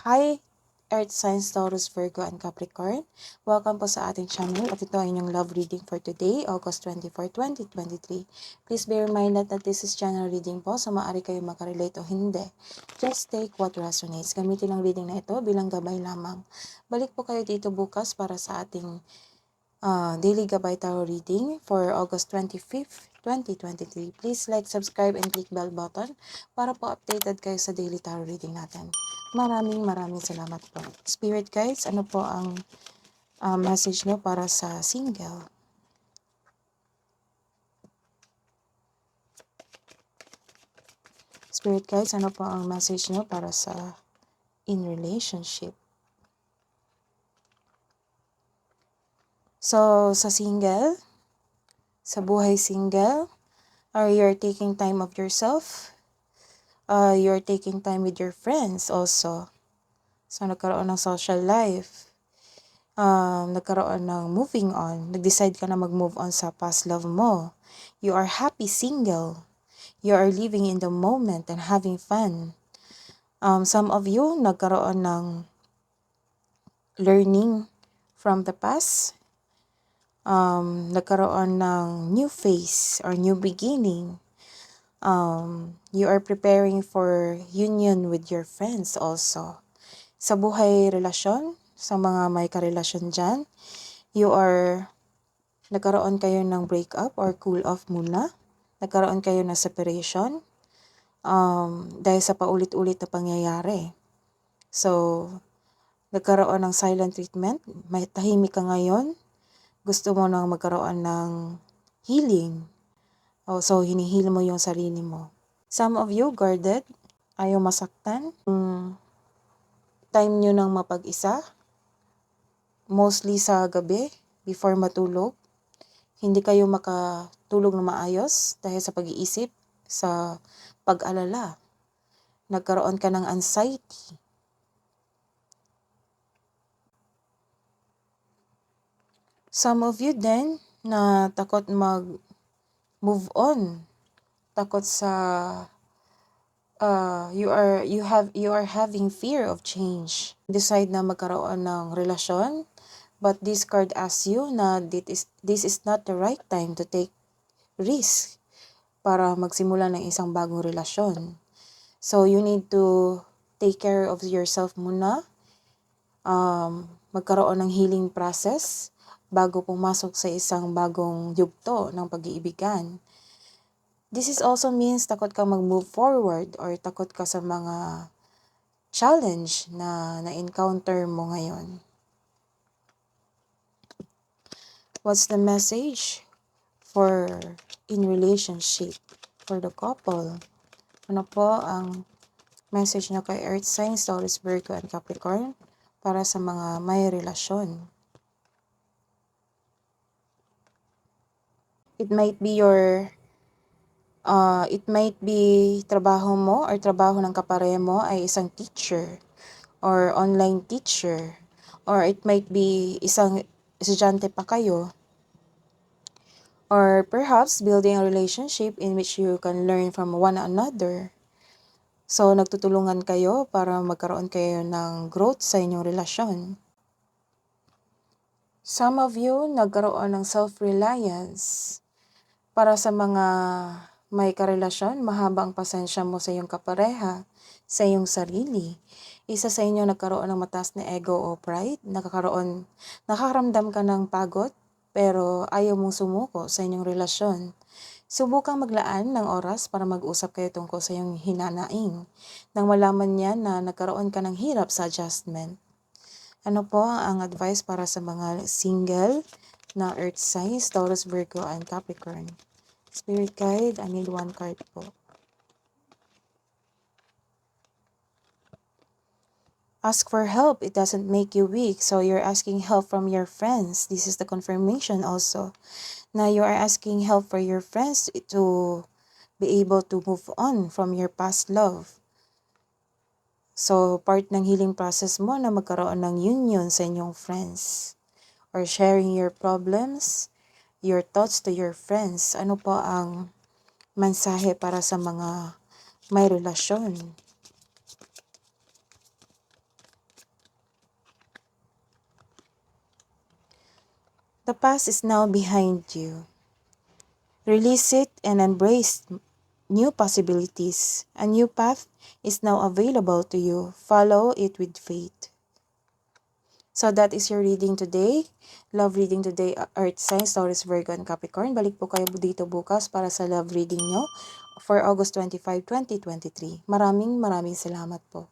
Hi, Earth Signs, Taurus, Virgo, and Capricorn. Welcome po sa ating channel at ito ay inyong love reading for today, August 24, 2023. Please be reminded that this is channel reading po, so maaari kayo makarelate o hindi. Just take what resonates. Gamitin ang reading na ito bilang gabay lamang. Balik po kayo dito bukas para sa ating daily gabay tarot reading for August 25th, 2023. Please like, subscribe, and click bell button para po updated kayo sa daily tarot reading natin. Maraming salamat po. Spirit guides, ano po ang message nyo para sa single? Spirit guides, ano po ang message nyo para sa in relationship? So, sa single, sa buhay single, or you're taking time of yourself, you're taking time with your friends also. So, nagkaroon ng social life. Nagkaroon ng moving on. Nag-decide ka na mag-move on sa past love mo. You are happy single. You are living in the moment and having fun. Some of you, nagkaroon ng learning from the past. Nagkaroon ng new phase or new beginning. You are preparing for union with your friends also. Sa buhay relasyon, sa mga may karelasyon dyan, nagkaroon kayo ng breakup or cool off muna. Nagkaroon kayo ng separation dahil sa paulit-ulit na pangyayari. So, nagkaroon ng silent treatment. May tahimik ka ngayon. Gusto mo nang magkaroon ng healing. So, hinihil mo yung sarili mo. Some of you guarded, ayaw masaktan. Time nyo nang mapag-isa, mostly sa gabi, before matulog. Hindi kayo makatulog na maayos dahil sa pag-iisip, sa pag-alala. Nagkaroon ka ng anxiety. Some of you din na takot mag-move on. Takot sa you are having fear of change. Decide na magkaroon ng relasyon, but this card asks you na this is not the right time to take risk para magsimula ng isang bagong relasyon. So you need to take care of yourself muna. Magkaroon ng healing process bago pumasok sa isang bagong yugto ng pag-iibigan. This is also means takot ka mag-move forward or takot ka sa mga challenge na na-encounter mo ngayon. What's the message for in relationship for the couple? Ano po ang message na kay Earth Signs, Taurus, Virgo, and Capricorn para sa mga may relasyon? It might be trabaho mo or trabaho ng kapareha mo ay isang teacher or online teacher, or it might be isang estudyante pa kayo, or perhaps building a relationship in which you can learn from one another. So, nagtutulungan kayo para magkaroon kayo ng growth sa inyong relasyon. Some of you nagkaroon ng self-reliance. Para sa mga may karelasyon, mahaba ang pasensya mo sa iyong kapareha, sa iyong sarili. Isa sa inyo nagkaroon ng mataas na ego o pride, nakakaramdam ka ng pagod, pero ayaw mong sumuko sa inyong relasyon. Subukang maglaan ng oras para mag-usap kayo tungkol sa iyong hinanaing, nang malaman niya na nagkaroon ka ng hirap sa adjustment. Ano po ang advice para sa mga single na Earth Signs, Taurus, Virgo, and Capricorn? Spirit guide, I need one card po. Ask for help. It doesn't make you weak. So you're asking help from your friends. This is the confirmation also. Now you are asking help for your friends to be able to move on from your past love. So part ng healing process mo na magkaroon ng union sa inyong friends. Or sharing your problems, your thoughts to your friends. Ano po ang mensahe para sa mga may relasyon? The past is now behind you. Release it and embrace new possibilities. A new path is now available to you. Follow it with faith. So that is your reading today. Love reading today, Earth Signs, Taurus, Virgo, and Capricorn. Balik po kayo dito bukas para sa love reading nyo for August 25, 2023. Maraming salamat po.